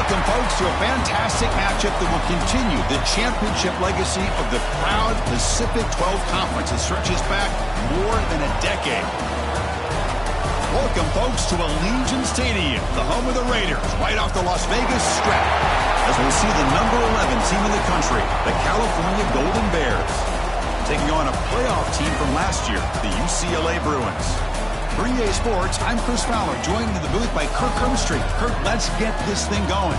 Welcome, folks, to a fantastic matchup that will continue the championship legacy of the proud Pacific 12 Conference. It stretches back more than a decade. Welcome, folks, to Allegiant Stadium, the home of the Raiders, right off the Las Vegas Strip, as we'll see the number 11 team in the country, the California Golden Bears, taking on a playoff team from last year, the UCLA Bruins. For EA Sports, I'm Chris Fowler, joined in the booth by Kirk Hermstreet. Kirk, let's get this thing going.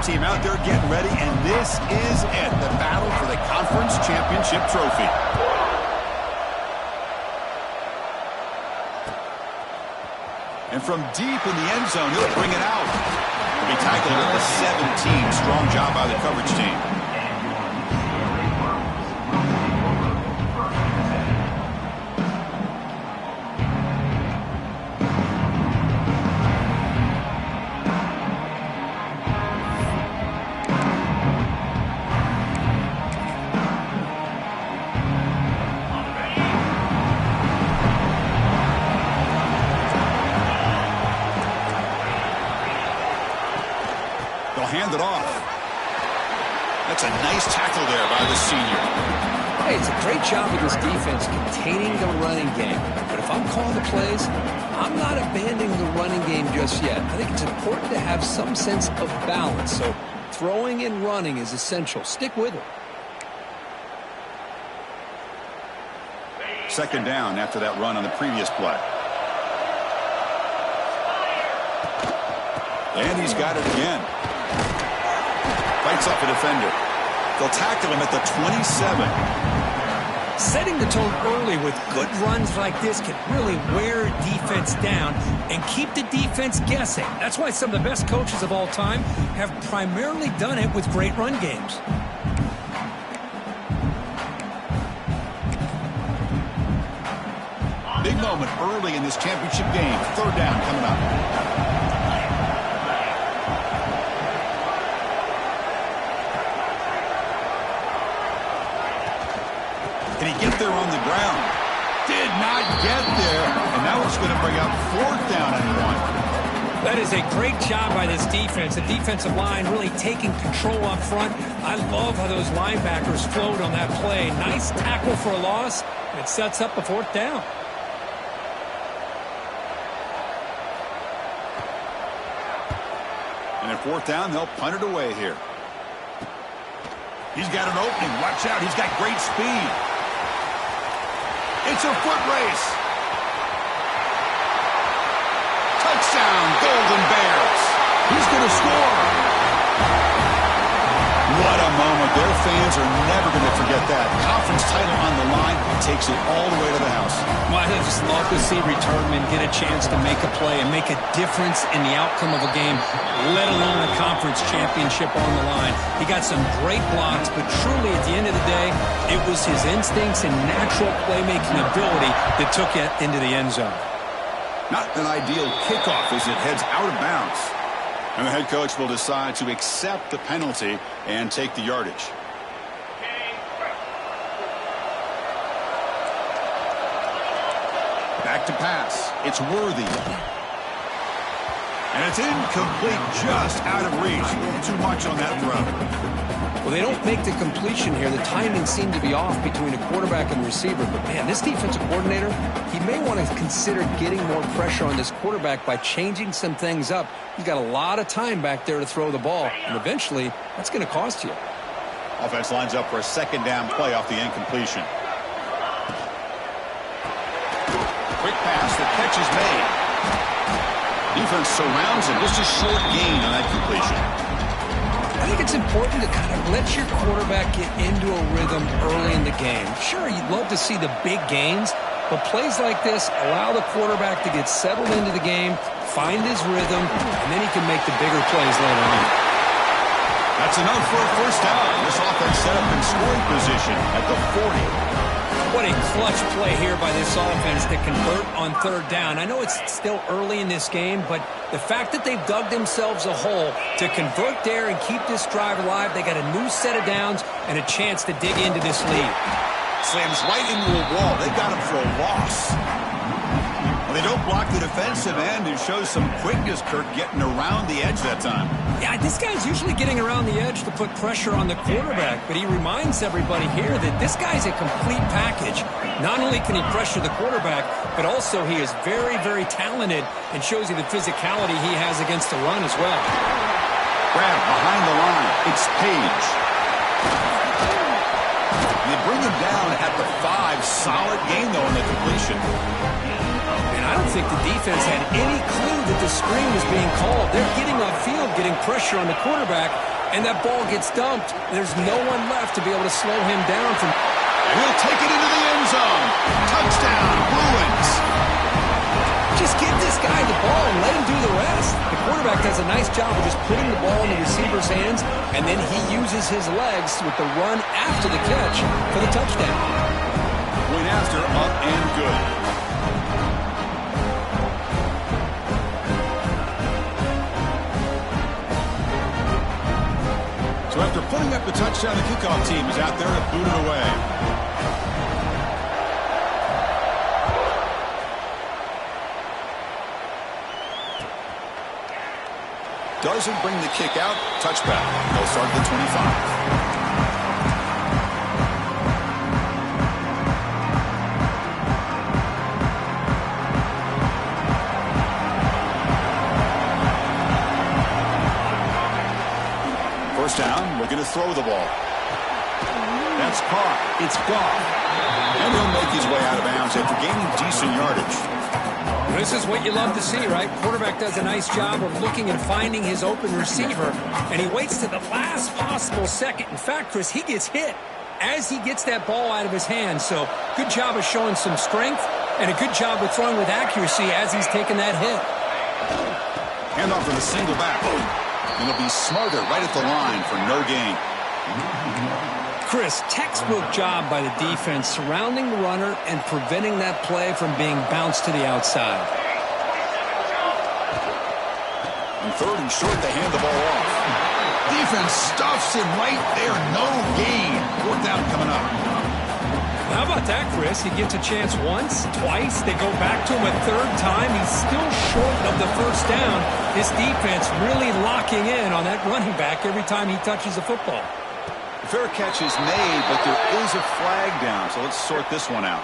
Team out there getting ready, and this is it, the battle for the conference championship trophy. And from deep in the end zone, he'll bring it out. He'll be tackled at the 17. Strong job by the coverage team. Hand it off. That's a nice tackle there by the senior. Hey, it's a great job of this defense containing the running game. But if I'm calling the plays, I'm not abandoning the running game just yet. I think it's important to have some sense of balance. So throwing and running is essential. Stick with it. Second down after that run on the previous play. And he's got it again. Fights up a defender. They'll tackle him at the 27. Setting the tone early with good runs like this can really wear a defense down and keep the defense guessing. That's why some of the best coaches of all time have primarily done it with great run games. Big moment early in this championship game. Third down coming up. Can he get there on the ground? Did not get there. And now it's going to bring up fourth down and 1. That is a great job by this defense. The defensive line really taking control up front. I love how those linebackers flowed on that play. Nice tackle for a loss. It sets up a fourth down. And at fourth down, they'll punt it away here. He's got an opening. Watch out. He's got great speed. It's a foot race. Touchdown, Golden Bears. He's going to score. What a moment. Their fans are never going to forget that. Conference title on the line. Takes it all the way to the house. Well, I just love to see returnmen get a chance to make a play and make a difference in the outcome of a game, let alone a conference championship on the line. He got some great blocks, but truly at the end of the day, it was his instincts and natural playmaking ability that took it into the end zone. Not an ideal kickoff as it heads out of bounds. And the head coach will decide to accept the penalty and take the yardage. Back to pass. It's Worthy. And it's incomplete, just out of reach. A little too much on that throw. Well, they don't make the completion here. The timing seemed to be off between a quarterback and receiver. But, man, this defensive coordinator, he may want to consider getting more pressure on this quarterback by changing some things up. He's got a lot of time back there to throw the ball. And eventually, that's going to cost you. Offense lines up for a second down play off the incompletion. Quick pass, the catch is made. Defense surrounds him. Just a short gain on that completion. I think it's important to kind of let your quarterback get into a rhythm early in the game. Sure, you'd love to see the big gains, But plays like this allow the quarterback to get settled into the game, find his rhythm, and then he can make the bigger plays later on. That's enough for a first down. This offense set up in scoring position at the 40. What a clutch play here by this offense to convert on third down. I know it's still early in this game, but the fact that they've dug themselves a hole to convert there and keep this drive alive, they got a new set of downs and a chance to dig into this lead. Slams right into a wall. They got him for a loss. Well, they don't block the defensive end and shows some quickness, Kirk, getting around the edge that time. Yeah, this guy's usually getting around the edge to put pressure on the quarterback, but he reminds everybody here that this guy's a complete package. Not only can he pressure the quarterback, but also he is very, very talented and shows you the physicality he has against the run as well. Grab behind the line. It's Page. They bring him down at the 5. Solid gain, though, in the completion. I don't think the defense had any clue that the screen was being called. They're getting upfield, getting pressure on the quarterback, and that ball gets dumped. There's no one left to be able to slow him down from... And he'll take it into the end zone. Touchdown, Bruins. Just give this guy the ball and let him do the rest. The quarterback does a nice job of just putting the ball in the receiver's hands, and then he uses his legs with the run after the catch for the touchdown. Point after, up and good. So after putting up the touchdown, the kickoff team is out there to boot it away. Doesn't bring the kick out. Touchback. They'll start at the 25. First down, looking to throw the ball. That's caught. It's Goff. And he'll make his way out of bounds after gaining decent yardage. This is what you love to see, right? Quarterback does a nice job of looking and finding his open receiver, and he waits to the last possible second. In fact, Chris, he gets hit as he gets that ball out of his hand. So good job of showing some strength and a good job of throwing with accuracy as he's taking that hit. Handoff for the single back. And he'll be smarter right at the line for no gain. Chris, textbook job by the defense surrounding the runner and preventing that play from being bounced to the outside. On third and short, they hand the ball off. Defense stuffs him right there. No gain. Fourth down coming up. How about that, Chris? He gets a chance once, twice. They go back to him a third time. He's still short of the first down. This defense really locking in on that running back every time he touches the football. Fair catch is made, but there is a flag down, so let's sort this one out.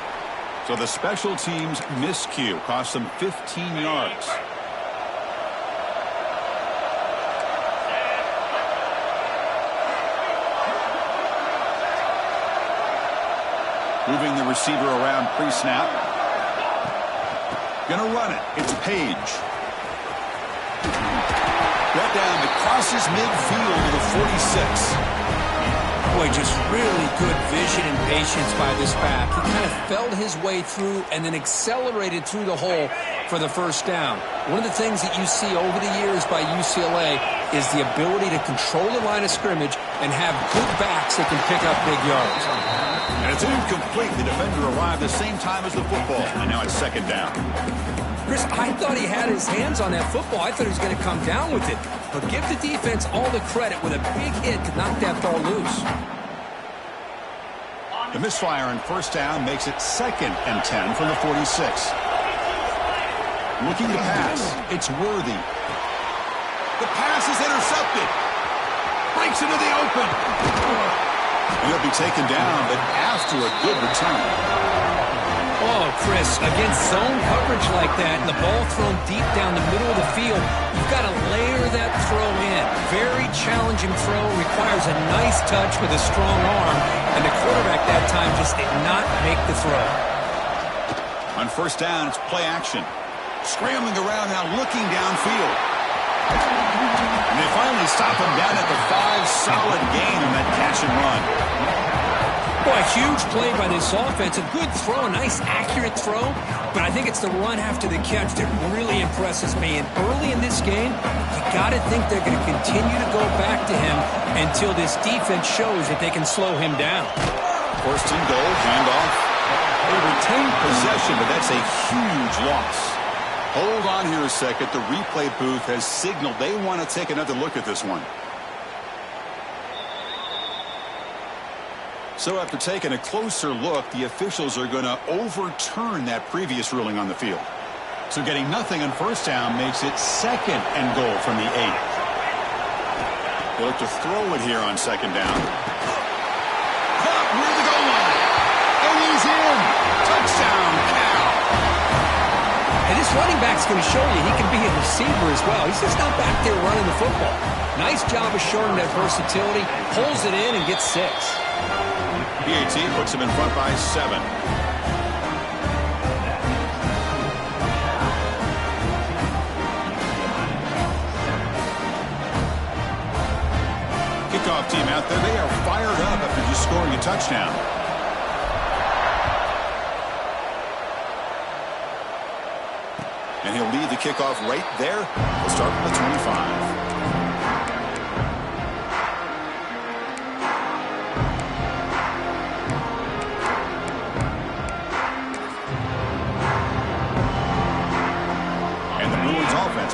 So the special teams miscue cost them 15 yards. Moving the receiver around pre-snap. Gonna run it. It's Page. Brought down that crosses midfield to the 46. Boy, just really good vision and patience by this back. He kind of felt his way through and then accelerated through the hole for the first down. One of the things that you see over the years by UCLA is the ability to control the line of scrimmage and have good backs that can pick up big yards. And it's incomplete. The defender arrived the same time as the football, and now it's second down. Chris, I thought he had his hands on that football. I thought he was going to come down with it. But give the defense all the credit with a big hit to knock that ball loose. The misfire on first down makes it 2nd and 10 from the 46. Looking to pass. It's Worthy. The pass is intercepted. Breaks into the open. And he'll be taken down, but after a good return. Oh, Chris, against zone coverage like that, and the ball thrown deep down the middle of the field, you've got to layer that throw in. Very challenging throw, requires a nice touch with a strong arm, and the quarterback that time just did not make the throw. On first down, it's play action. Scrambling around now, looking downfield. And they finally stop him down at the 5. Solid gain on that catch and run. Boy, huge play by this offense. A good throw, a nice accurate throw. But I think it's the run after the catch that really impresses me. And early in this game, you got to think they're going to continue to go back to him until this defense shows that they can slow him down. First and goal, handoff. They retain possession, but that's a huge loss. Hold on here a second. The replay booth has signaled they want to take another look at this one. So after taking a closer look, the officials are going to overturn that previous ruling on the field. So getting nothing on first down makes it second and goal from the 8. They'll look to throw it here on second down. Caught near the goal line. And he's in. Touchdown, Cal. And this running back's going to show you he can be a receiver as well. He's just not back there running the football. Nice job of showing that versatility. Pulls it in and gets 6. PAT puts him in front by 7. Kickoff team out there. They are fired up after just scoring a touchdown. And he'll lead the kickoff right there. We'll start from the 25.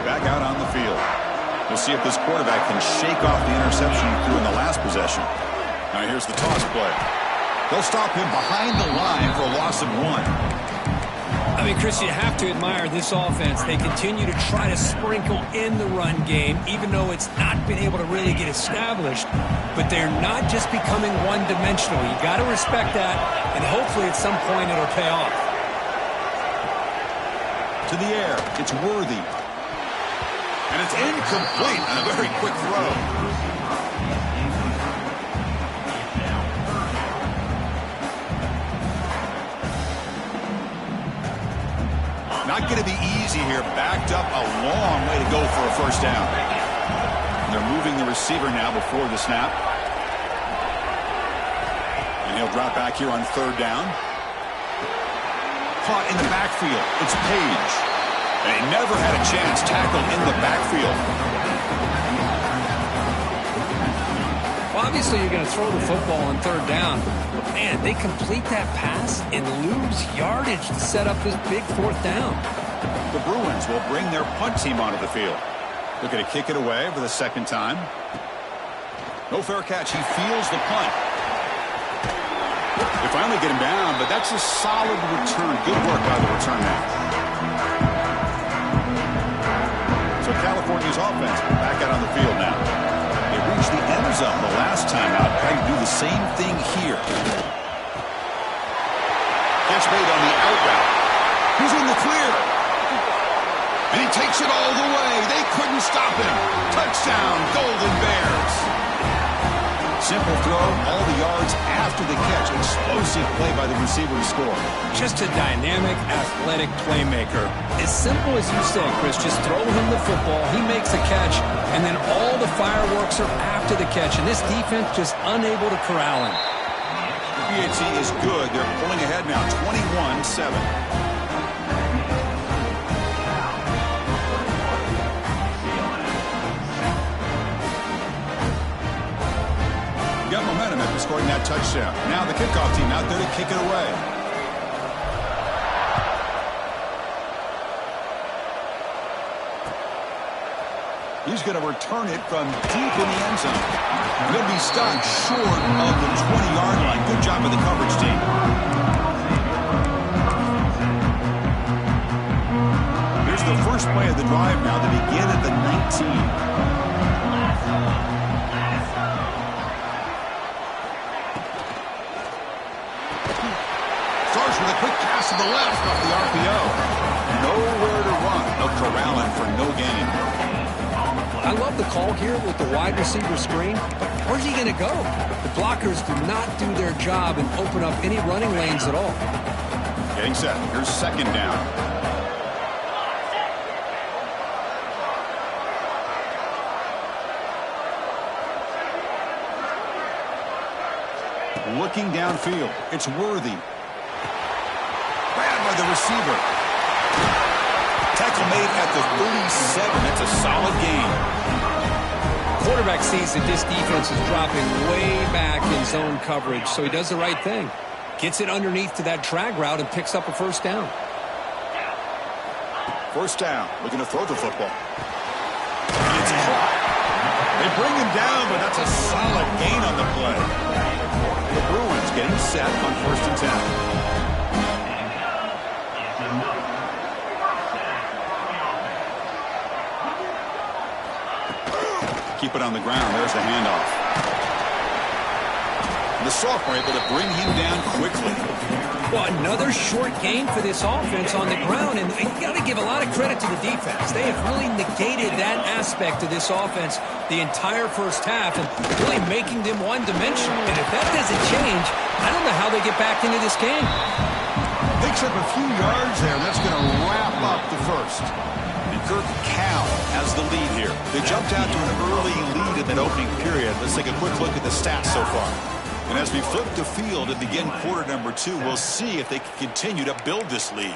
Back out on the field. We'll see if this quarterback can shake off the interception he threw in the last possession. Now here's the toss play. They'll stop him behind the line for a loss of 1. I mean, Chris, you have to admire this offense. They continue to try to sprinkle in the run game, even though it's not been able to really get established. But they're not just becoming one-dimensional. You got to respect that, and hopefully at some point it'll pay off. To the air. It's Worthy. And it's incomplete on a very quick throw. Not going to be easy here. Backed up a long way to go for a first down. They're moving the receiver now before the snap. And he'll drop back here on third down. Caught in the backfield. It's Page. And he never had a chance tackled in the backfield. Well, obviously you're going to throw the football on third down. But, man, they complete that pass and lose yardage to set up this big fourth down. The Bruins will bring their punt team onto the field. Looking to kick it away for the second time. No fair catch. He feels the punt. They finally get him down, but that's a solid return. Good work by the return man. So California's offense back out on the field now. They reached the end zone the last time out, trying to do the same thing here. Catch made on the out route. He's in the clear. And he takes it all the way. They couldn't stop him. Touchdown, Golden Bears. Simple throw, all the yards after the catch. Explosive play by the receiver to score. Just a dynamic, athletic playmaker. As simple as you said, Chris, just throw him the football, he makes a catch, and then all the fireworks are after the catch. And this defense just unable to corral him. PAT is good. They're pulling ahead now, 21-7. Got momentum after scoring that touchdown. Now the kickoff team out there to kick it away. He's going to return it from deep in the end zone. He'll be stopped short of the 20-yard line. Good job by the coverage team. Here's the first play of the drive now. They begin at the 19. With a quick pass to the left off the RPO. Nowhere to run. They'll corral him for no gain. I love the call here with the wide receiver screen, but where's he going to go? The blockers do not do their job and open up any running lanes at all. Getting set. Here's second down. Looking downfield. It's Worthy. Grabbed by the receiver. Tackle made at the 37. That's a solid gain. Quarterback sees that this defense is dropping way back in zone coverage, so he does the right thing. Gets it underneath to that drag route and picks up a first down. First down. Looking to throw the football. And it's caught. They bring him down, but that's a solid gain on the play. The Bruins getting set on 1st and 10. Keep it on the ground. There's the handoff. The sophomore able to bring him down quickly. Well, another short gain for this offense on the ground, and you got to give a lot of credit to the defense. They have really negated that aspect of this offense the entire first half and really making them one-dimensional. And if that doesn't change, I don't know how they get back into this game. Picks up a few yards there, and that's going to wrap up the first. Ncaa has the lead here. They jumped out to an early lead in that opening period. Let's take a quick look at the stats so far. And as we flip the field and begin quarter number 2, we'll see if they can continue to build this lead.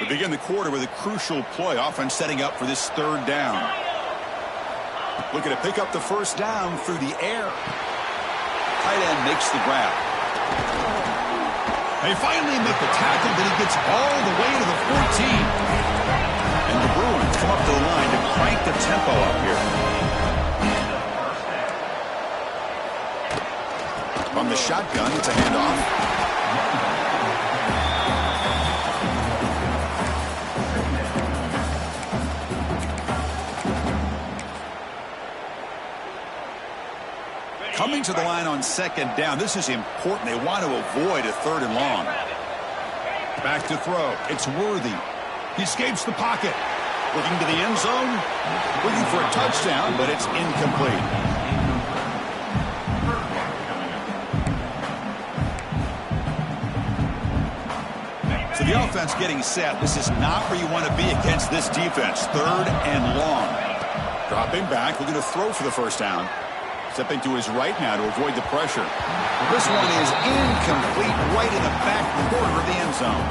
We begin the quarter with a crucial play. Offense setting up for this 3rd down. Looking to pick up the first down through the air. Tight end makes the grab. They finally make the tackle, but he gets all the way to the 14. And the Bruins come up to the line to crank the tempo up here. From the shotgun, it's a handoff. Coming to the line on 2nd down. This is important. They want to avoid a 3rd and long. Back to throw. It's Worthy. He escapes the pocket. Looking to the end zone. Looking for a touchdown, but it's incomplete. So the offense getting set. This is not where you want to be against this defense. 3rd and long. Dropping back. Looking to throw for the first down. Stepping to his right now to avoid the pressure. This one is incomplete right in the back corner of the end zone.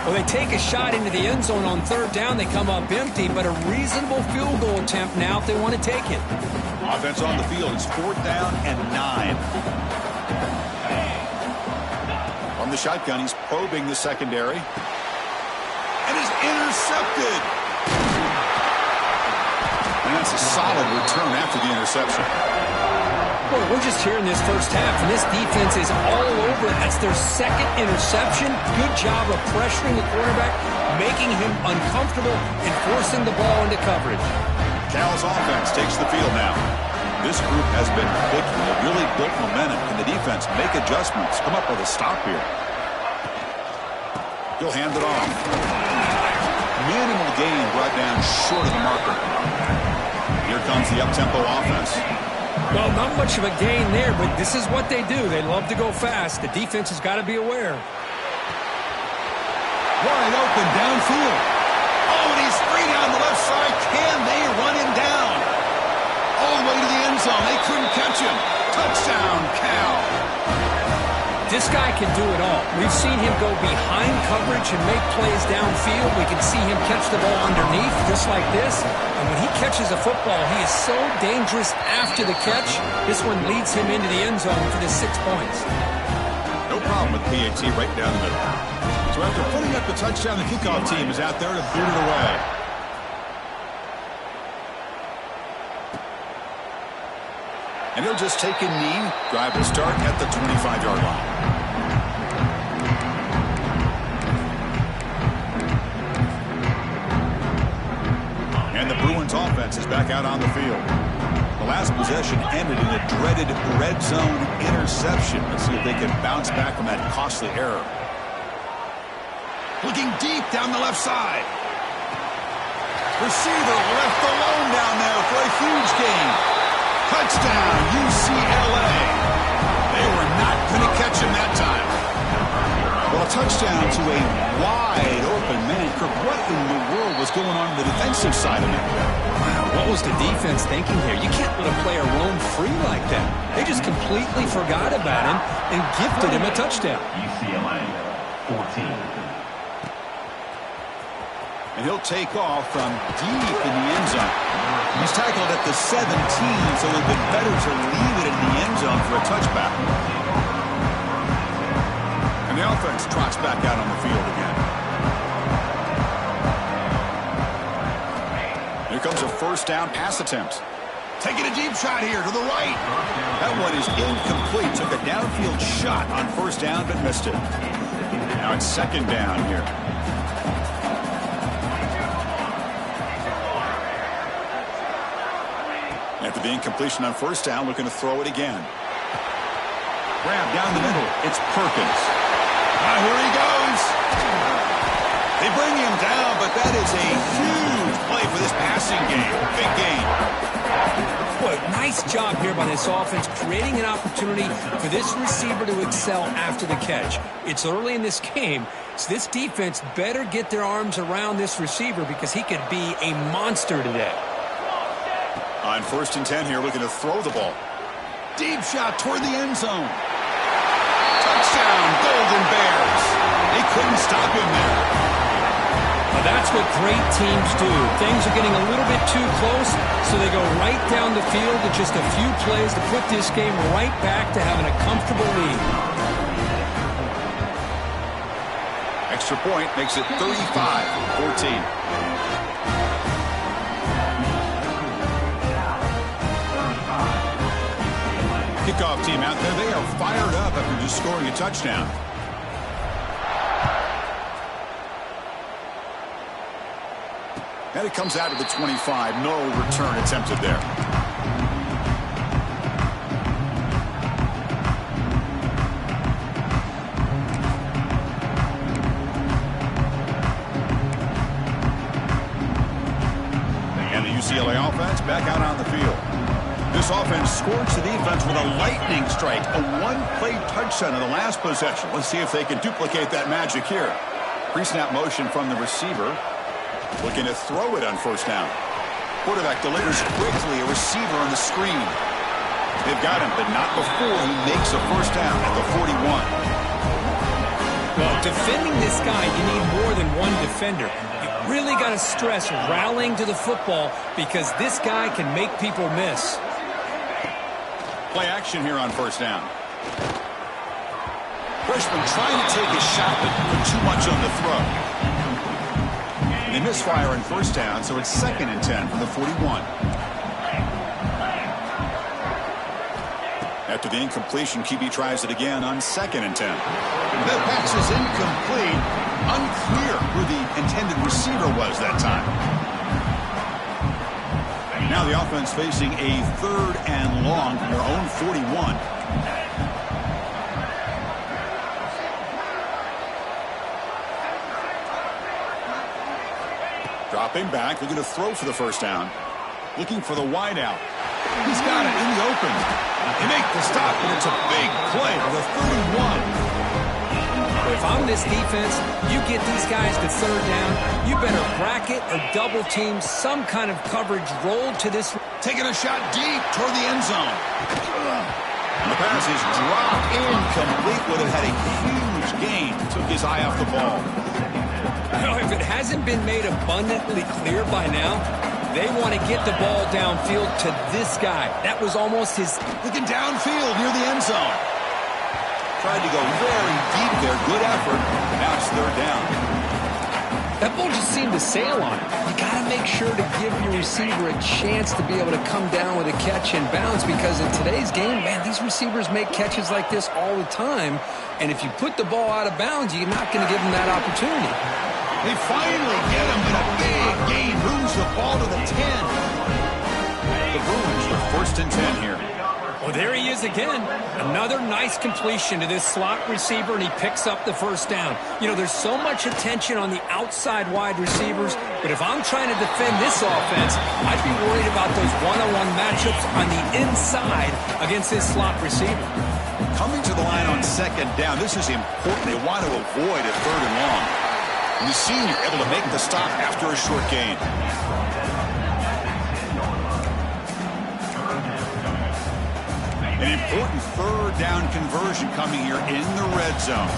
Well, they take a shot into the end zone on 3rd down. They come up empty, but a reasonable field goal attempt now if they want to take it. Offense on the field. It's 4th down and 9. On the shotgun, he's probing the secondary. And is intercepted. And that's a solid return after the interception. Well, we're just here in this first half, and this defense is all over. That's their 2nd interception. Good job of pressuring the quarterback, making him uncomfortable, and forcing the ball into coverage. Cal's offense takes the field now. This group has been picky. They've really built momentum. Can the defense make adjustments? Come up with a stop here. He'll hand it off. Minimal gain brought down short of the marker. Here comes the up-tempo offense. Well, not much of a gain there, but this is what they do. They love to go fast. The defense has got to be aware. Wide open downfield. Oh, and he's free down the left side. Can they run him down? All the way to the end zone. They couldn't catch him. Touchdown, Cal. This guy can do it all. We've seen him go behind coverage and make plays downfield. We can see him catch the ball underneath, just like this. And when he catches a football, he is so dangerous after the catch. This one leads him into the end zone for the 6 points. No problem with PAT right down the middle. So after putting up the touchdown, the kickoff team is out there to boot it away. And he'll just take a knee, drive to start at the 25-yard line. And the Bruins offense is back out on the field. The last possession ended in a dreaded red zone interception. Let's see if they can bounce back from that costly error. Looking deep down the left side. Receiver left alone down there for a huge gain. Touchdown, UCLA. They were not going to catch him that time. Well, a touchdown to a wide open man. Kirk, what in the world what's going on the defensive side of it. Wow, what was the defense thinking here? You can't let a player roam free like that. They just completely forgot about him and gifted him a touchdown. UCLA, 14. And he'll take off from deep in the end zone. He's tackled at the 17, so it would have been better to leave it in the end zone for a touchback. And the offense trots back out on the field again. Here comes a first down pass attempt. Taking a deep shot here to the right. That one is incomplete. Took a downfield shot on first down, but missed it. Now it's second down here. After the incompletion on first down, looking to throw it again. Grab down the middle. It's Perkins. Here he goes. They bring him down, but that is a huge play for this passing game. Big gain. Boy, nice job here by this offense, creating an opportunity for this receiver to excel after the catch. It's early in this game, so this defense better get their arms around this receiver because he could be a monster today. On first and 10 here, looking to throw the ball. Deep shot toward the end zone. Touchdown, Golden Bears. They couldn't stop him there. Well, that's what great teams do. Things are getting a little bit too close, so they go right down the field with just a few plays to put this game right back to having a comfortable lead. Extra point makes it 35-14. Kickoff team out there. They are fired up after just scoring a touchdown. And it comes out of the 25. No return attempted there. And the UCLA offense back out on the field. This offense scorched the defense with a lightning strike, a one-play touchdown in the last possession. Let's see if they can duplicate that magic here. Pre-snap motion from the receiver. Looking to throw it on first down. Quarterback delivers quickly, a receiver on the screen. They've got him, but not before he makes a first down at the 41. Well, defending this guy, you need more than one defender. You really got to stress rallying to the football because this guy can make people miss. Play action here on first down. Freshman trying to take a shot, but put too much on the throw. And they misfire on first down, so it's second and 10 from the 41. After the incompletion, QB tries it again on second and 10. That pass is incomplete. Unclear who the intended receiver was that time. Now the offense facing a third and long from their own 41. Dropping back, looking to throw for the first down. Looking for the wide out. He's got it in the open. They make the stop, and it's a big play for the 31. If I'm this defense, you get these guys to third down, you better bracket or double team some kind of coverage roll to this. Taking a shot deep toward the end zone. And the pass is dropped incomplete. Would have had a huge gain. Took his eye off the ball. You know, if it hasn't been made abundantly clear by now, they want to get the ball downfield to this guy. That was almost his. Looking downfield near the end zone. Tried to go very deep there. Good effort. Now it's third down. That ball just seemed to sail on it. You got to make sure to give your receiver a chance to be able to come down with a catch and bounce because in today's game, man, these receivers make catches like this all the time. And if you put the ball out of bounds, you're not going to give them that opportunity. They finally get him in a big gain. Moves the ball to the 10. The Bruins with first and 10 here. Well, there he is again. Another nice completion to this slot receiver, and he picks up the first down. You know, there's so much attention on the outside wide receivers, but if I'm trying to defend this offense, I'd be worried about those one-on-one matchups on the inside against this slot receiver. Coming to the line on second down, this is important. They want to avoid a third and long. And the senior able to make the stop after a short gain. An important third down conversion coming here in the red zone.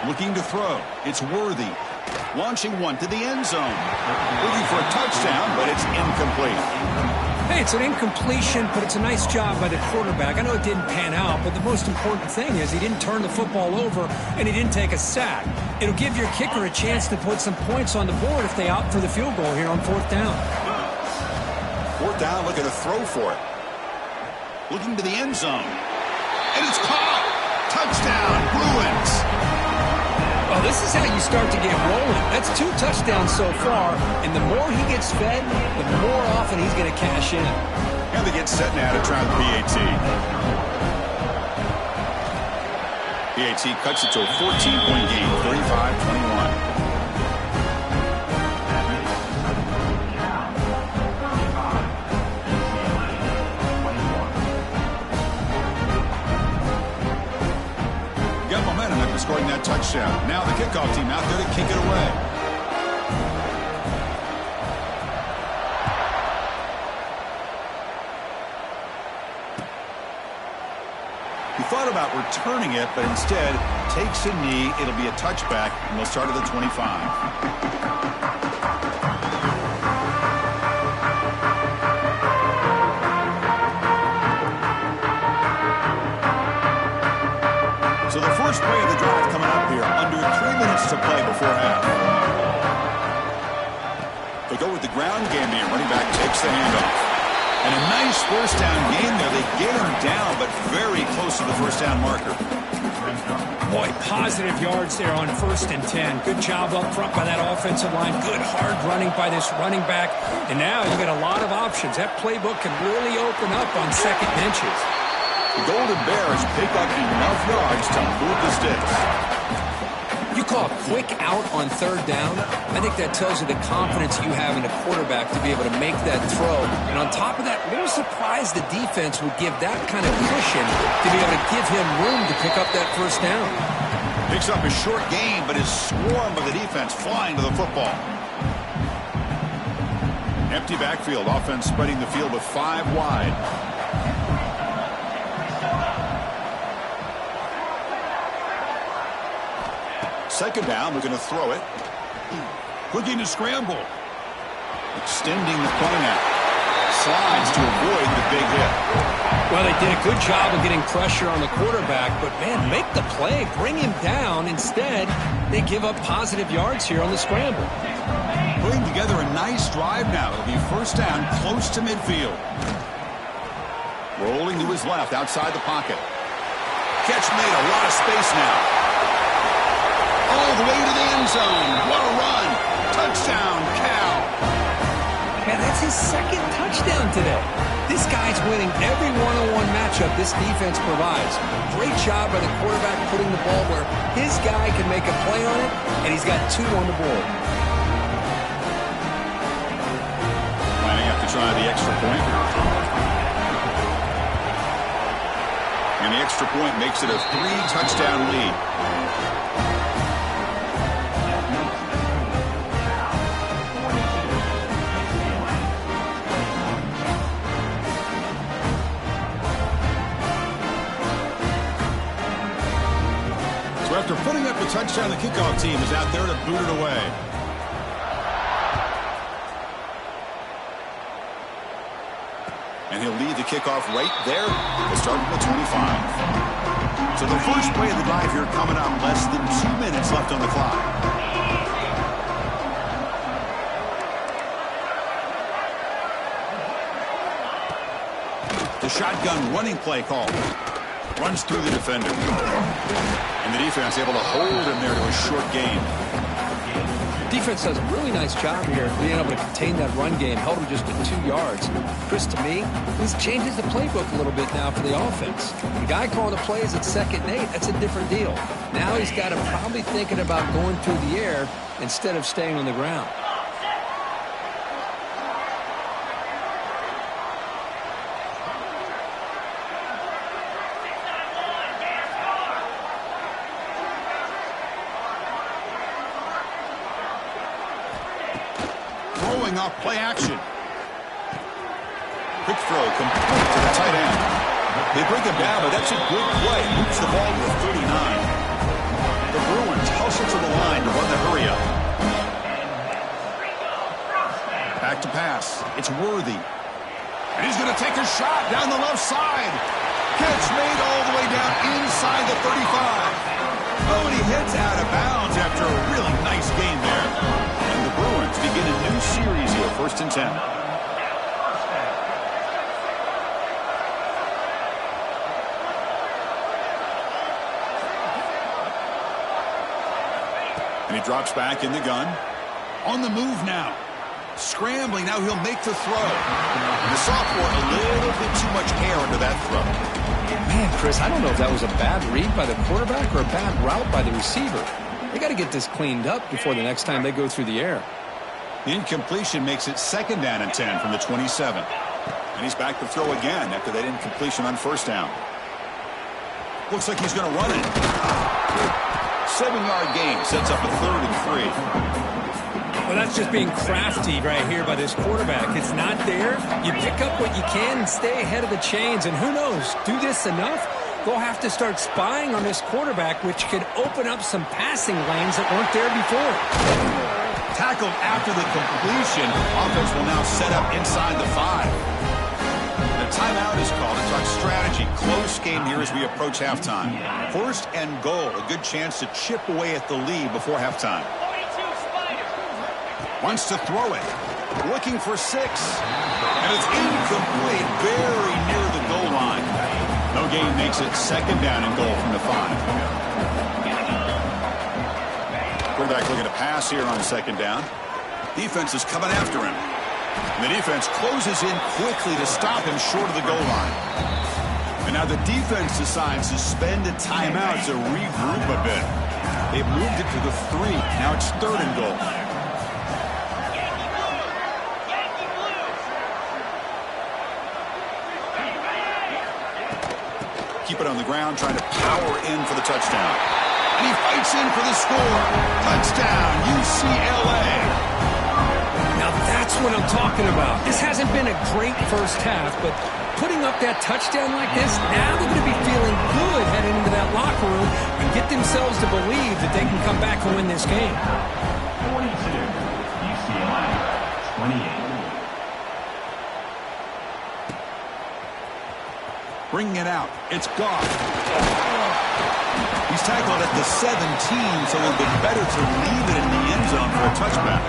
Looking to throw. It's Worthy. Launching one to the end zone. Looking for a touchdown, but it's incomplete. Hey, it's an incompletion, but it's a nice job by the quarterback. I know it didn't pan out, but the most important thing is he didn't turn the football over and he didn't take a sack. It'll give your kicker a chance to put some points on the board if they opt for the field goal here on fourth down. Fourth down, looking to throw for it. Looking to the end zone. And it's caught. Touchdown, Bruins. Oh, this is how you start to get rolling. That's 2 touchdowns so far, and the more he gets fed, the more often he's going to cash in. And they get set now to try the PAT. PAT cuts it to a 14-point game, 35-21. Scoring that touchdown. Now the kickoff team out there to kick it away. He thought about returning it, but instead takes a knee. It'll be a touchback, and they'll start at the 25. So the first play of the drive coming up here, under 3 minutes to play before half. They go with the ground game here. Running back takes the handoff. And a nice first down game there. They get him down, but very close to the first down marker. Boy, positive yards there on 1st and 10. Good job up front by that offensive line. Good hard running by this running back. And now you got a lot of options. That playbook can really open up on second benches. The Golden Bears pick up enough yards to move the sticks. You call a quick out on 3rd down. I think that tells you the confidence you have in a quarterback to be able to make that throw. And on top of that, a little surprised the defense would give that kind of cushion to be able to give him room to pick up that 1st down. Picks up a short gain, but is swarmed by the defense flying to the football. Empty backfield. Offense spreading the field with 5 wide. Second down, looking to throw it. Looking to scramble. Extending the play now. Slides to avoid the big hit. Well, they did a good job of getting pressure on the quarterback, but, man, make the play. Bring him down. Instead, they give up positive yards here on the scramble. Putting together a nice drive now. It'll be first down close to midfield. Rolling to his left outside the pocket. Catch made, a lot of space now. All the way to the end zone. What a run. Touchdown, Cal. Man, that's his 2nd touchdown today. This guy's winning every one-on-one matchup this defense provides. Great job by the quarterback putting the ball where his guy can make a play on it, and he's got 2 on the board. Lining up to try the extra point. And the extra point makes it a 3-touchdown lead. After putting up a touchdown, the kickoff team is out there to boot it away. And he'll lead the kickoff right there to start from the 25. So the first play of the drive here coming up, less than 2 minutes left on the clock. The shotgun running play call. Runs through the defender. And the defense able to hold him there to a short gain. Defense does a really nice job here being able to contain that run game. Held him just at 2 yards. Chris, to me, this changes the playbook a little bit now for the offense. The guy calling the plays at 2nd and 8, that's a different deal. Now he's got him probably thinking about going through the air instead of staying on the ground. showing off play action. Quick throw complete to the tight end. They bring him down, but that's a good play. Moves the ball to the 39. The Bruins hustle to the line to run the hurry up. Back to pass. It's Worthy. And he's going to take a shot down the left side. Catch made all the way down inside the 35. Oh, and he heads out of bounds after a really nice game there. And the Bruins begin a new series here, 1st and 10. And he drops back in the gun. On the move now. Scrambling, now he'll make the throw. And the sophomore, a little bit too much air into that throw. Man, Chris, I don't know if that was a bad read by the quarterback or a bad route by the receiver. They got to get this cleaned up before the next time they go through the air. The incompletion makes it 2nd down and 10 from the 27. And he's back to throw again after that incompletion on 1st down. Looks like he's going to run it. 7-yard gain sets up a 3rd and 3. Well, that's just being crafty right here by this quarterback. It's not there. You pick up what you can and stay ahead of the chains. And who knows, do this enough, they'll have to start spying on this quarterback, which could open up some passing lanes that weren't there before. Tackled after the completion. Offense will now set up inside the 5. The timeout is called. It's our strategy. Close game here as we approach halftime. 1st and goal. A good chance to chip away at the lead before halftime. Wants to throw it. Looking for 6. And it's incomplete. Very near the goal line. No gain makes it 2nd down and goal from the 5. Quarterback looking to pass here on 2nd down. Defense is coming after him. And the defense closes in quickly to stop him short of the goal line. And now the defense decides to spend a timeout to regroup a bit. They've moved it to the 3. Now it's 3rd and goal. Keep it on the ground, trying to power in for the touchdown. And he fights in for the score. Touchdown, UCLA. Now that's what I'm talking about. This hasn't been a great first half, but putting up that touchdown like this, now they're going to be feeling good heading into that locker room and get themselves to believe that they can come back and win this game. 42, UCLA, 28. Bringing it out. It's Goff. He's tackled at the 17, so it would have been better to leave it in the end zone for a touchback.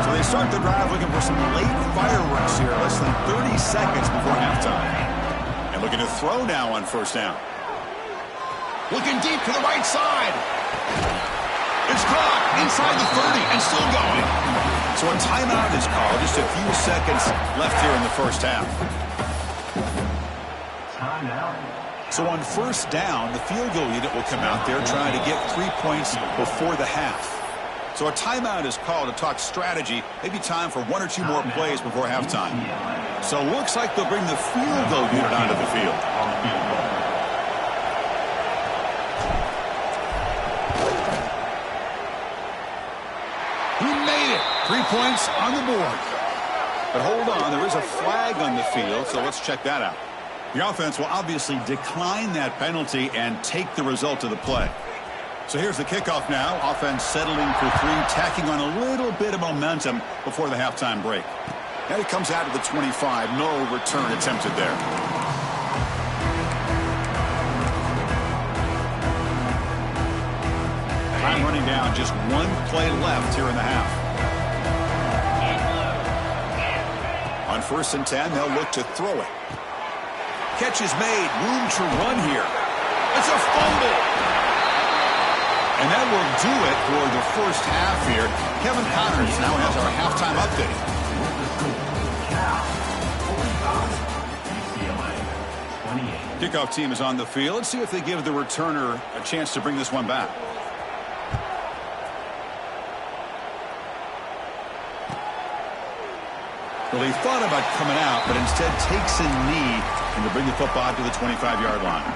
So they start the drive looking for some late fireworks here, less than 30 seconds before halftime. And looking to throw now on 1st down. Looking deep to the right side. It's caught inside the 30 and still going. So a timeout is called. Just a few seconds left here in the 1st half. So on 1st down, the field goal unit will come out there trying to get 3 points before the half. So a timeout is called to talk strategy. Maybe time for 1 or 2 more plays before halftime. So looks like they'll bring the field goal unit onto the field. He made it. 3 points on the board. But hold on, there is a flag on the field, so let's check that out. The offense will obviously decline that penalty and take the result of the play. So here's the kickoff now. Offense settling for 3, tacking on a little bit of momentum before the halftime break. Now he comes out of the 25. No return attempted there. Time running down. Just 1 play left here in the half. On 1st and 10, they'll look to throw it. Catch is made. Room to run here. It's a fumble. And that will do it for the 1st half here. Kevin Connors now has our halftime update. Kickoff team is on the field. Let's see if they give the returner a chance to bring this one back. Well, he thought about coming out, but instead takes a knee and to bring the football to the 25-yard line.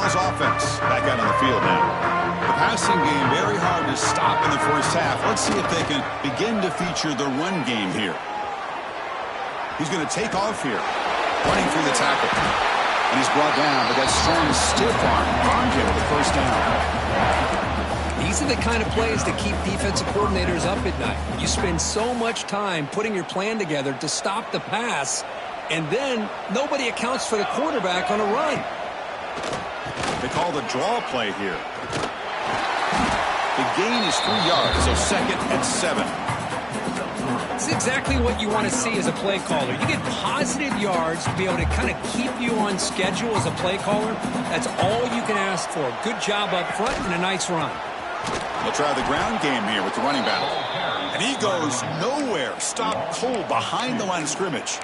Cal's offense field now. The passing game very hard to stop in the first half. Let's see if they can begin to feature the run game here. He's going to take off here, running through the tackle. And he's brought down, but that strong stiff arm earned him the first down. These are the kind of plays that keep defensive coordinators up at night. You spend so much time putting your plan together to stop the pass, and then nobody accounts for the quarterback on a run. They call the draw play here. The gain is 3 yards, so 2nd and 7. It's exactly what you want to see as a play caller. You get positive yards to be able to kind of keep you on schedule as a play caller. That's all you can ask for. Good job up front and a nice run. They'll try the ground game here with the running back. And he goes nowhere. Stopped cold behind the line of scrimmage.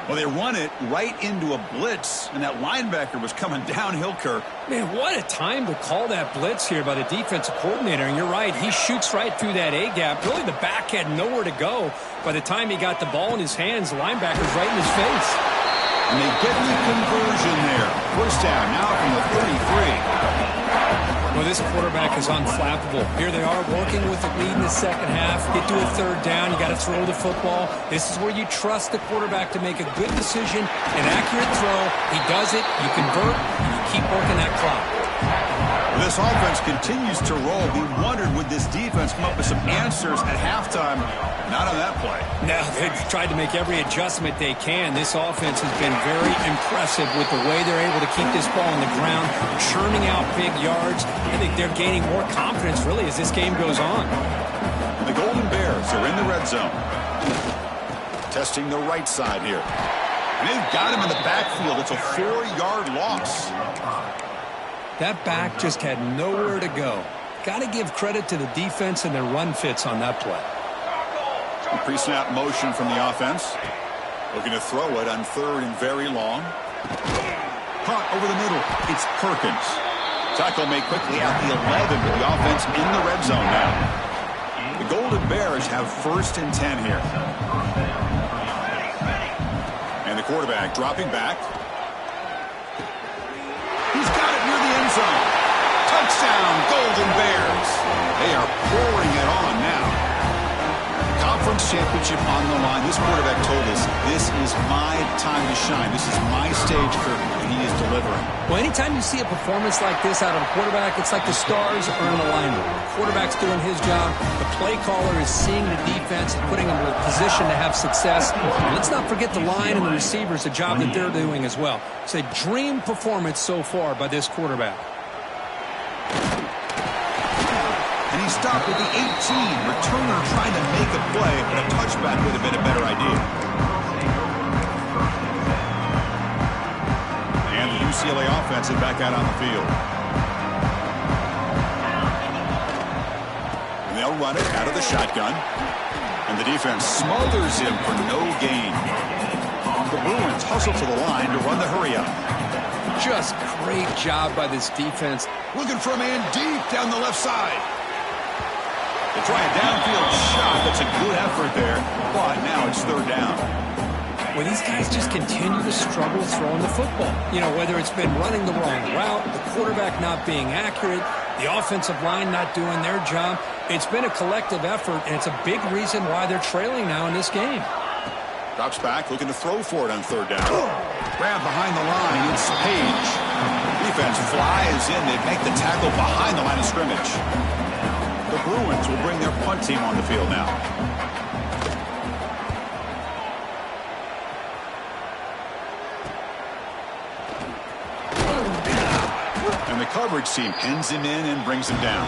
Well, they run it right into a blitz, and that linebacker was coming downhill, Kirk. Man, what a time to call that blitz here by the defensive coordinator. And you're right, he shoots right through that A-gap. Really, the back had nowhere to go. By the time he got the ball in his hands, the linebacker's right in his face. And they get the conversion there. First down now from the 33. Well, this quarterback is unflappable. Here they are working with the lead in the second half. Get to a third down. You got to throw the football. This is where you trust the quarterback to make a good decision, an accurate throw. He does it. You convert, and you keep working that clock. Well, this offense continues to roll. We wondered, would this defense come up with some answers at halftime? Not on that play. No, they've tried to make every adjustment they can. This offense has been very impressive with the way they're able to keep this ball on the ground, churning out big yards. I think they're gaining more confidence, really, as this game goes on. The Golden Bears are in the red zone. Testing the right side here. And they've got him in the backfield. It's a 4-yard loss. That back just had nowhere to go. Got to give credit to the defense and their run fits on that play. Pre-snap motion from the offense. Looking to throw it on 3rd and very long. Caught over the middle. It's Perkins. Tackle made quickly at the 11 with the offense in the red zone now. The Golden Bears have 1st and 10 here. And the quarterback dropping back. He's got it near the end zone. Touchdown, Golden Bears. They are pouring it on now. Conference championship on the line. This quarterback told us, this is my time to shine. This is my stage, Kirk, and he is delivering. Well, anytime you see a performance like this out of a quarterback, it's like the stars are in alignment. The quarterback's doing his job. The play caller is seeing the defense and putting them in a position to have success. And let's not forget the line and the receivers, the job that they're doing as well. It's a dream performance so far by this quarterback. And he stopped with the 18. Returner trying to make a play, but a touchback would have been a better idea. And the UCLA offense is back out on the field. And they'll run it out of the shotgun. And the defense smothers him for no gain. The Bruins hustle to the line to run the hurry up. Just great job by this defense. Looking for a man deep down the left side. They try a downfield shot. That's a good effort there. But now it's 3rd down. Well, these guys just continue to struggle throwing the football. You know, whether it's been running the wrong route, the quarterback not being accurate, the offensive line not doing their job. It's been a collective effort, and it's a big reason why they're trailing now in this game. Drops back, looking to throw for it on 3rd down. Grab behind the line. It's Page. Defense flies in. They make the tackle behind the line of scrimmage. The Bruins will bring their punt team on the field now. And the coverage team pins him in and brings him down.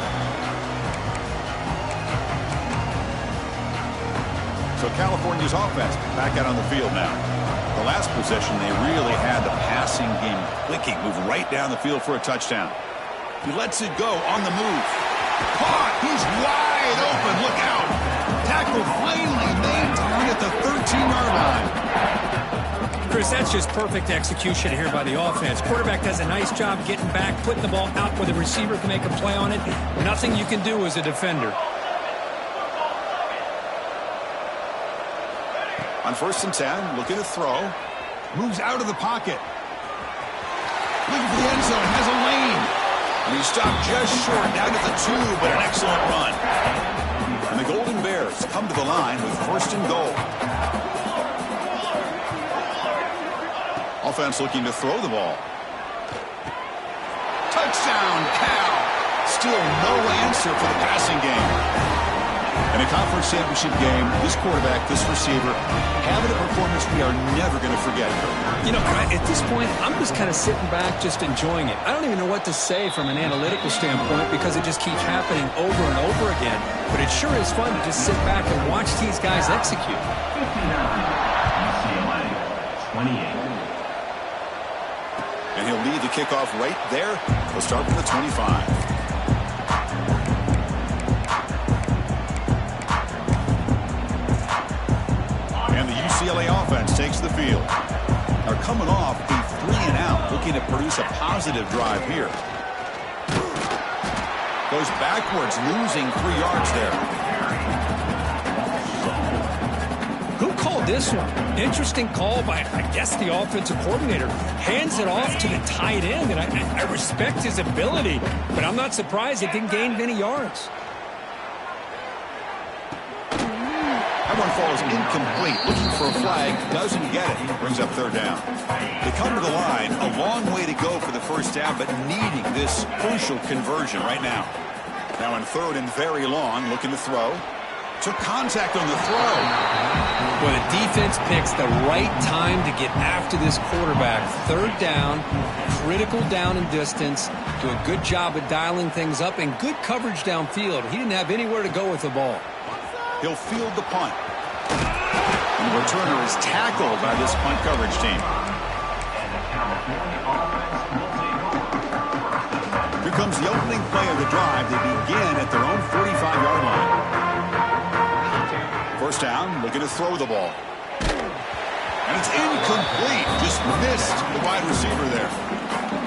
So California's offense back out on the field now. The last possession, they really had the passing game clicking. Move right down the field for a touchdown. He lets it go on the move. Caught! He's wide open. Look out! Tackle finally made down at the 13-yard line. Chris, that's just perfect execution here by the offense. Quarterback does a nice job getting back, putting the ball out where the receiver can make a play on it. Nothing you can do as a defender. On 1st and 10, looking to throw. Moves out of the pocket. Looking for the end zone. Has a lane. And he stopped just short, down to the 2, but an excellent run. And the Golden Bears come to the line with 1st and goal. Offense looking to throw the ball. Touchdown, Cal. Still no answer for the passing game. In a conference championship game, this quarterback, this receiver, having a performance we are never going to forget. You know, at this point, I'm just kind of sitting back, just enjoying it. I don't even know what to say from an analytical standpoint because it just keeps happening over and over again. But it sure is fun to just sit back and watch these guys execute. 59, UCLA, 28. And he'll lead the kickoff right there. He'll start from the 25. And the UCLA offense takes the field. They're coming off a 3-and-out, looking to produce a positive drive here. Goes backwards, losing 3 yards there. Who called this one? Interesting call by, I guess, the offensive coordinator. Hands it off to the tight end, and I respect his ability, but I'm not surprised it didn't gain many yards. That one falls incomplete. Looking for a flag, doesn't get it. Brings up 3rd down. They come to the line, a long way to go for the 1st down, but needing this crucial conversion right now. Now in 3rd and very long, looking to throw. Took contact on the throw. Well, the defense picks the right time to get after this quarterback. 3rd down, critical down and distance. Do a good job of dialing things up and good coverage downfield. He didn't have anywhere to go with the ball. He'll field the punt. And the returner is tackled by this punt coverage team. Here comes the opening play of the drive. They begin at their own 45-yard line. 1st down, looking to throw the ball. And it's incomplete. Just missed the wide receiver there.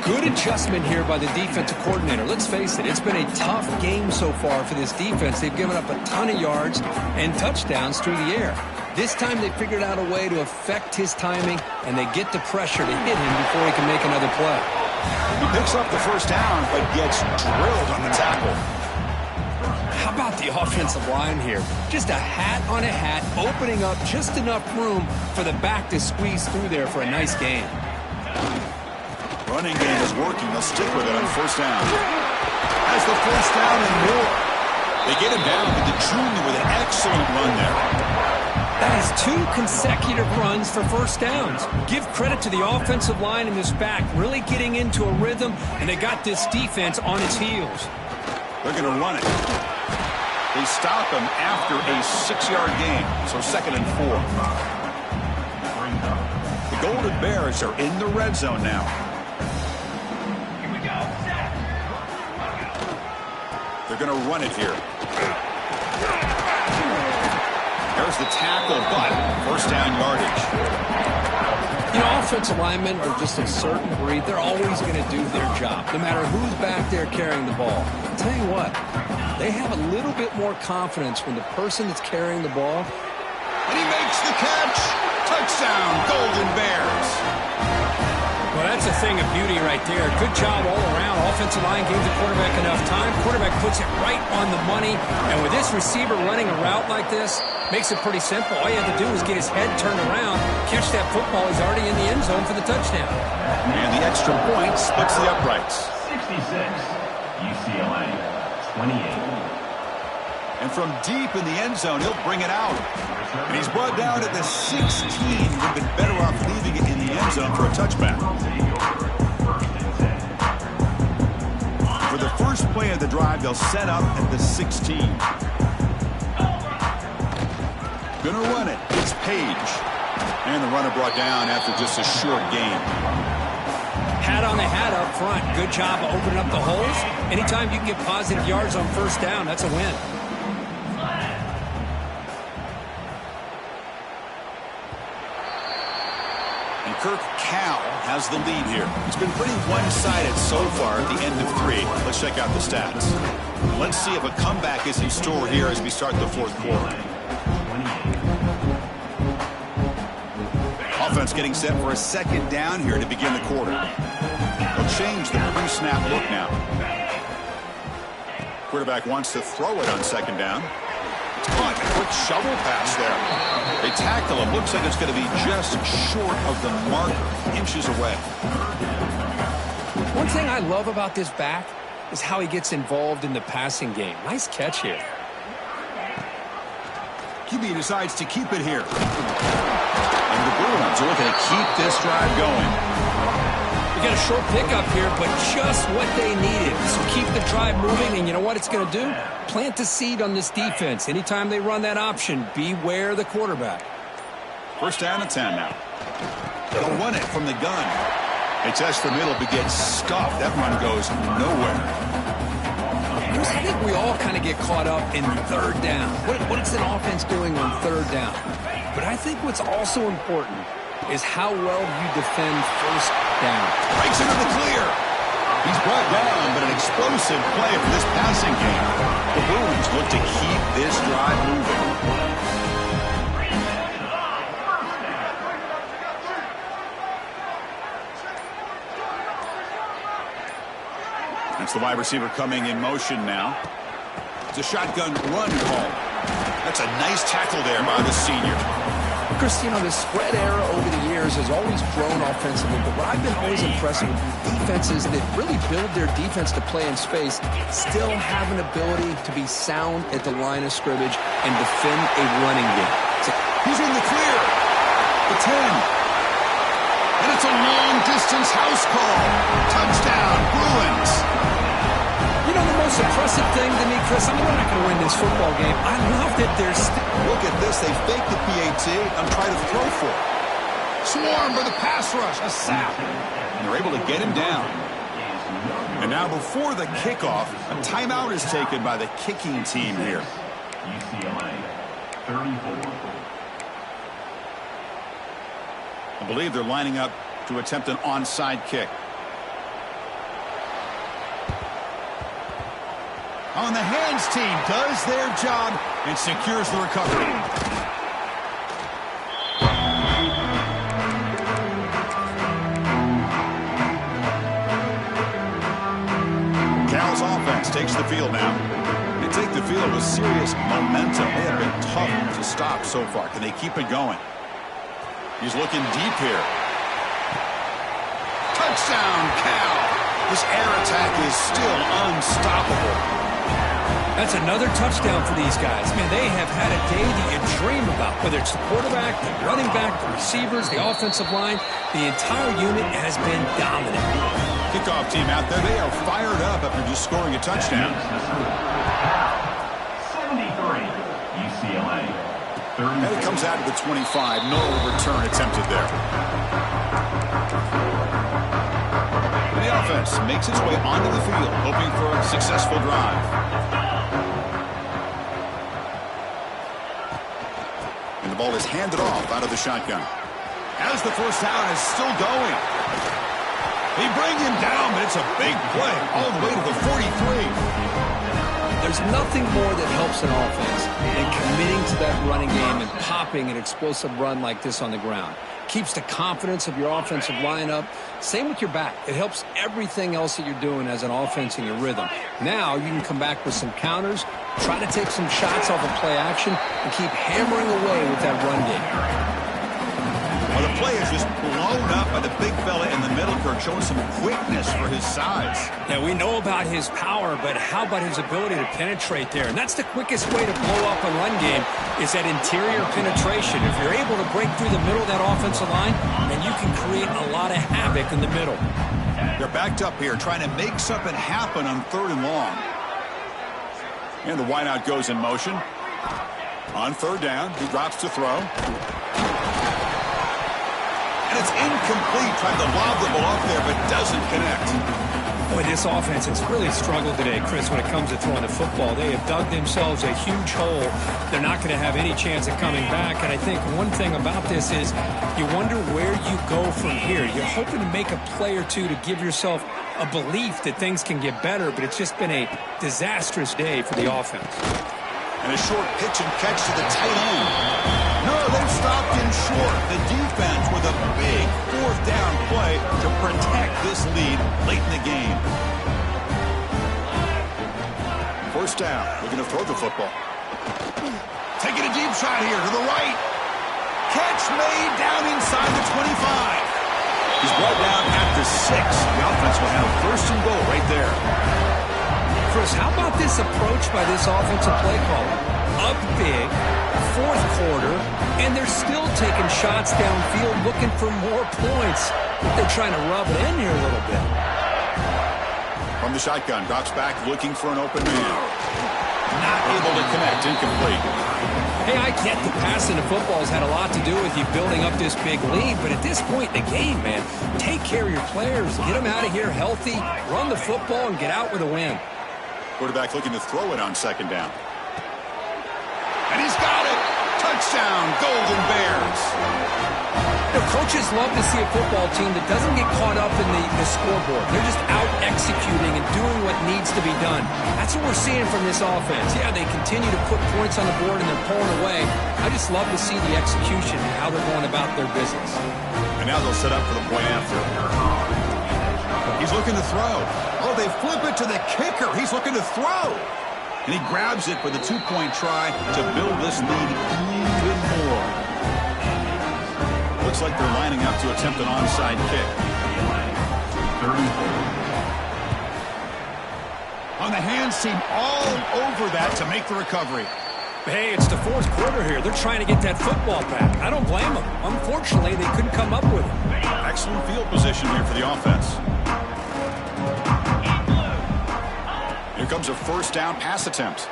Good adjustment here by the defensive coordinator. Let's face it, it's been a tough game so far for this defense. They've given up a ton of yards and touchdowns through the air. This time they figured out a way to affect his timing, and they get the pressure to hit him before he can make another play. He picks up the 1st down, but gets drilled on the tackle. How about the offensive line here? Just a hat on a hat, opening up just enough room for the back to squeeze through there for a nice gain. Running game is working. They'll stick with it on 1st down. Has the 1st down and more. They get him down to the junior with an excellent run there. That is 2 consecutive runs for 1st downs. Give credit to the offensive line and this back really getting into a rhythm, and they got this defense on its heels. They're going to run it. They stop him after a 6-yard gain, so 2nd and 4. The Golden Bears are in the red zone now. They're going to run it here. There's the tackle, but 1st down yardage. You know, offensive linemen are just a certain breed. They're always going to do their job, no matter who's back there carrying the ball. I'll tell you what, they have a little bit more confidence when the person that's carrying the ball. And he makes the catch. Touchdown, Golden Bears. Well, that's a thing of beauty right there. Good job all around. Offensive line gave the quarterback enough time. Quarterback puts it right on the money. And with this receiver running a route like this, makes it pretty simple. All you have to do is get his head turned around, catch that football. He's already in the end zone for the touchdown. And the extra point splits the uprights. 66, UCLA, 28. And from deep in the end zone, he'll bring it out. And he's brought down at the 16. Would have been better off leaving it in the end zone for a touchback. For the first play of the drive, they'll set up at the 16. Gonna run it. It's Page. And the runner brought down after just a short gain. Hat on the hat up front. Good job of opening up the holes. Anytime you can get positive yards on 1st down, that's a win. Cal has the lead here. It's been pretty one-sided so far at the end of 3. Let's check out the stats. Let's see if a comeback is in store here as we start the 4th quarter. Offense getting set for a 2nd down here to begin the quarter. They'll change the pre-snap look now. Quarterback wants to throw it on second down. It's caught. A quick shovel pass there. They tackle him. Looks like it's going to be just short of the marker, inches away. One thing I love about this back is how he gets involved in the passing game. Nice catch here. QB decides to keep it here. And the Bruins are looking to keep this drive going. We got a short pickup here, but just what they needed. So keep the drive moving, and you know what it's going to do? Plant the seed on this defense. Anytime they run that option, beware the quarterback. First down and 10 now. They'll run it from the gun. They test the middle, but gets stuffed. That run goes nowhere. I think we all kind of get caught up in third down. What is an offense doing on third down? But I think what's also important is how well you defend first down. Breaks into the clear. He's brought down, but an explosive play for this passing game. The Bruins look to keep this drive moving. That's the wide receiver coming in motion now. It's a shotgun run call. That's a nice tackle there by the senior. Chris, you know, the spread era over the years has always grown offensively, but what I've been always impressed with defenses that really build their defense to play in space still have an ability to be sound at the line of scrimmage and defend a running game. He's in the clear. The 10. And it's a long-distance house call. Touchdown, Bruins. You know, the most impressive thing to me, Chris, I mean, we're not going to win this football game. I love that there's... Look at this. They fake the PAT and try to throw for it. Swarm for the pass rush. A sack. And they're able to get him down. And now before the kickoff, a timeout is taken by the kicking team here. UCLA, 34. I believe they're lining up to attempt an onside kick. On the hands team does their job and secures the recovery. Cal's offense takes the field now. They take the field with serious momentum. They have been tough to stop so far. Can they keep it going? He's looking deep here. Touchdown, Cal. This air attack is still unstoppable. That's another touchdown for these guys. Man, they have had a day that you dream about, whether it's the quarterback, the running back, the receivers, the offensive line. The entire unit has been dominant. Kickoff team out there, they are fired up after just scoring a touchdown. 73, UCLA. And it comes out of the 25. No return attempted there. The offense makes its way onto the field, hoping for a successful drive. And the ball is handed off out of the shotgun. As the first down is still going. They bring him down, but it's a big play all the way to the 43. There's nothing more that helps an offense than committing to that running game and popping an explosive run like this on the ground. Keeps the confidence of your offensive lineup. Same with your back. It helps everything else that you're doing as an offense in your rhythm. Now you can come back with some counters, try to take some shots off of play action, and keep hammering away with that run game. Well, the play is just blown up by the big fella in the middle, Kirk, showing some quickness for his size. Yeah, we know about his power, but how about his ability to penetrate there? And that's the quickest way to blow up a run game is that interior penetration. If you're able to break through the middle of that offensive line, then you can create a lot of havoc in the middle. They're backed up here, trying to make something happen on 3rd and long. And the wideout goes in motion. On 3rd down, he drops to throw. And it's incomplete, trying to lob the ball up there, but doesn't connect. Boy, this offense has really struggled today, Chris, when it comes to throwing the football. They have dug themselves a huge hole. They're not going to have any chance of coming back. And I think one thing about this is you wonder where you go from here. You're hoping to make a play or two to give yourself a belief that things can get better, but it's just been a disastrous day for the offense. And a short pitch and catch to the tight end. No, they've stopped in short. The defense with a big 4th down play to protect this lead late in the game. first down. Looking to throw the football. Taking a deep shot here to the right. Catch made down inside the 25. He's brought down at the 6. The offense will have first and goal right there. Chris, how about this approach by this offensive play caller? Up big, fourth quarter, and they're still taking shots downfield looking for more points. They're trying to rub it in here a little bit. From the shotgun, drops back looking for an open man. Not able to connect, incomplete. Hey, I get the passing of football has had a lot to do with you building up this big lead, but at this point in the game, man, take care of your players, get them out of here healthy, run the football, and get out with a win. Quarterback looking to throw it on second down. And he's got it! Touchdown, Golden Bears! You know, coaches love to see a football team that doesn't get caught up in the scoreboard. They're just out executing and doing what needs to be done. That's what we're seeing from this offense. Yeah, they continue to put points on the board and they're pulling away. I just love to see the execution and how they're going about their business. And now they'll set up for the point after. He's looking to throw. Oh, they flip it to the kicker. He's looking to throw. And he grabs it for the two-point try to build this lead even more. Looks like they're lining up to attempt an onside kick. 34. On the hands team all over that to make the recovery. Hey, it's the fourth quarter here. They're trying to get that football back. I don't blame them. Unfortunately, they couldn't come up with it. Excellent field position here for the offense. Here comes a first down pass attempt.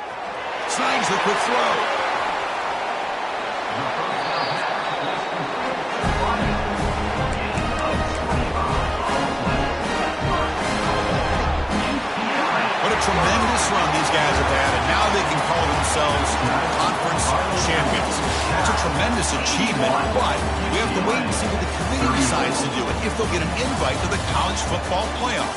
Snags the quick throw. What a tremendous run these guys have had, and now they can call themselves conference champions. It's a tremendous achievement, but we have to wait and see what the committee decides to do and if they'll get an invite to the college football playoff.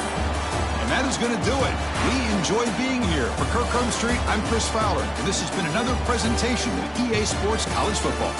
And that is going to do it. We enjoy being here. For Kirk Street, I'm Chris Fowler, and this has been another presentation of EA Sports College Football.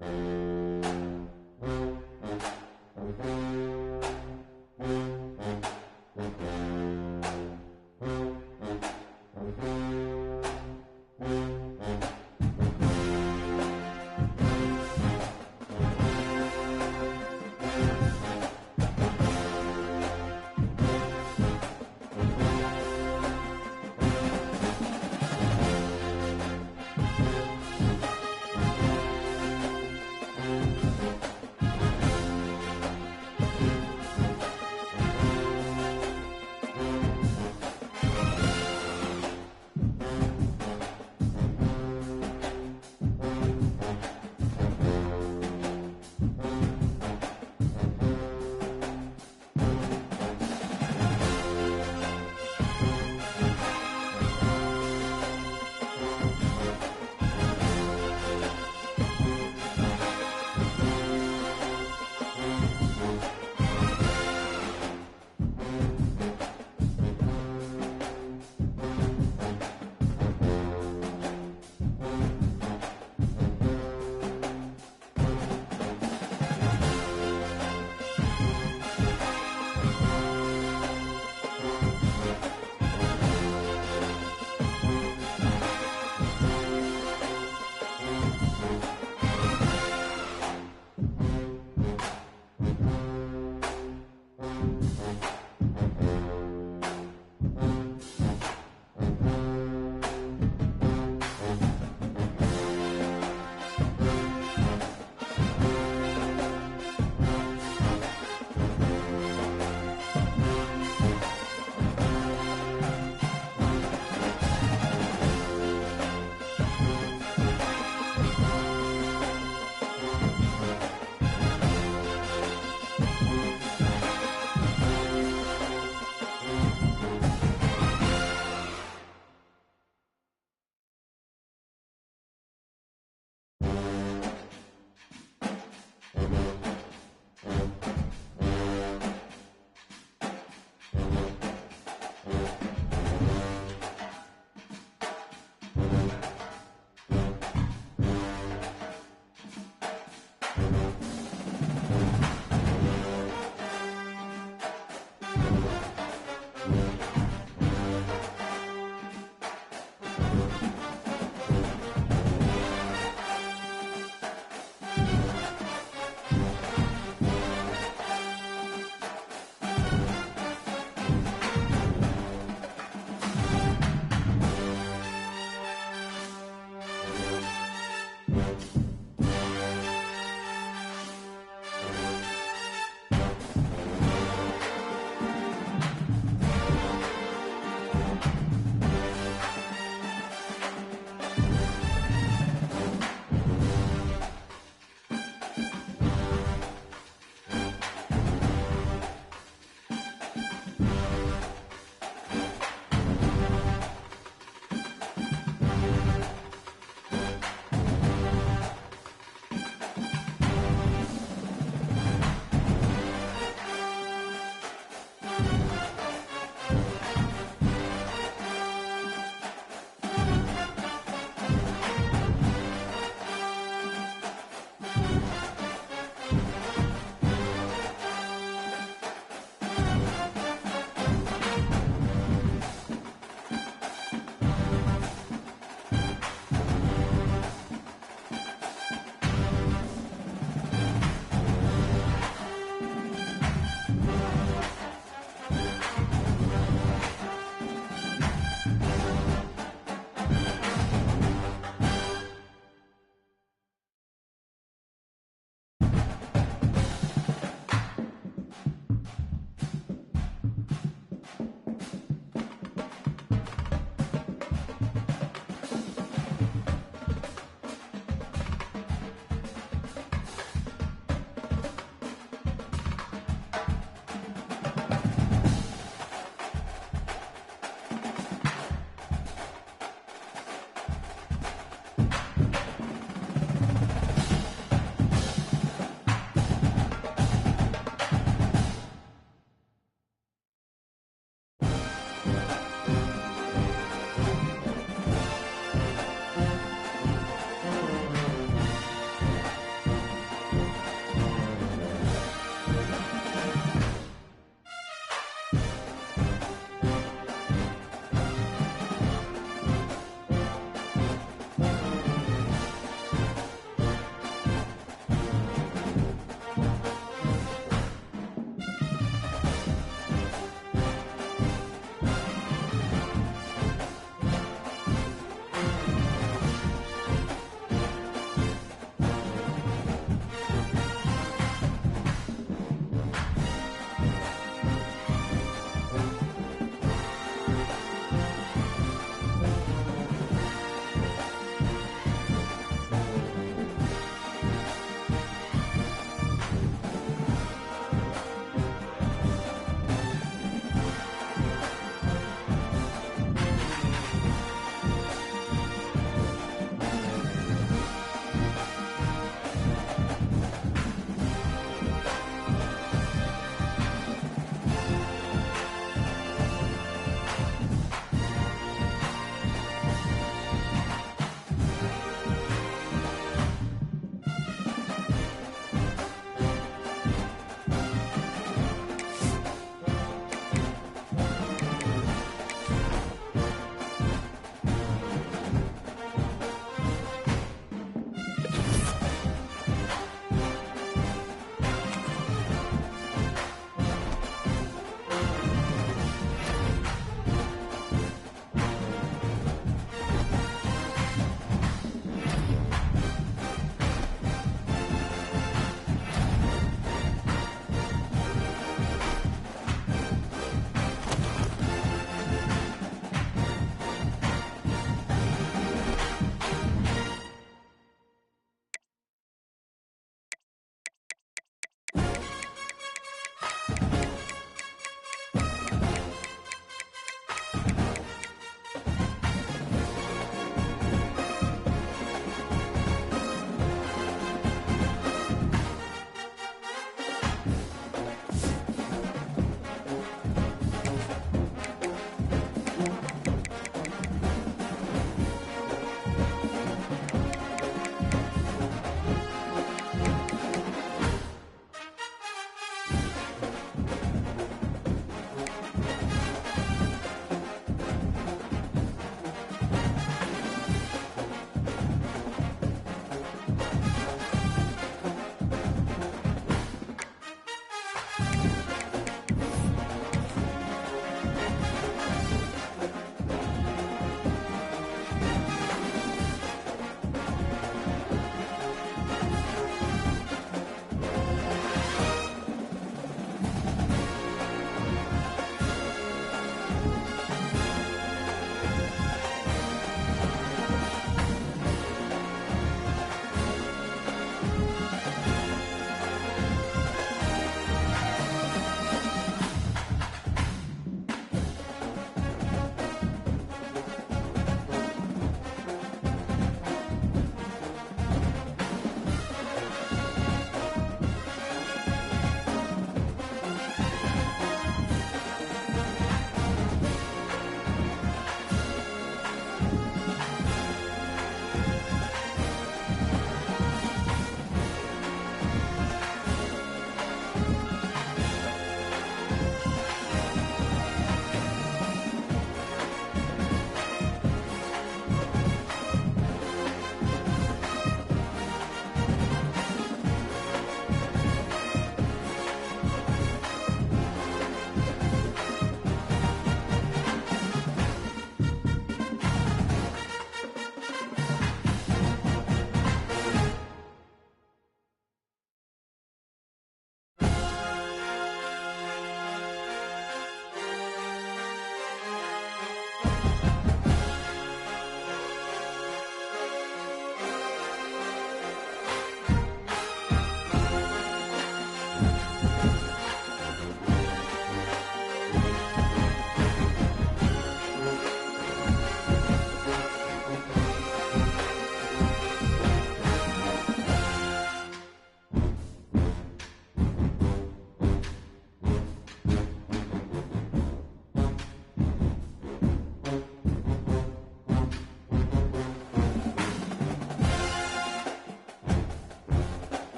you.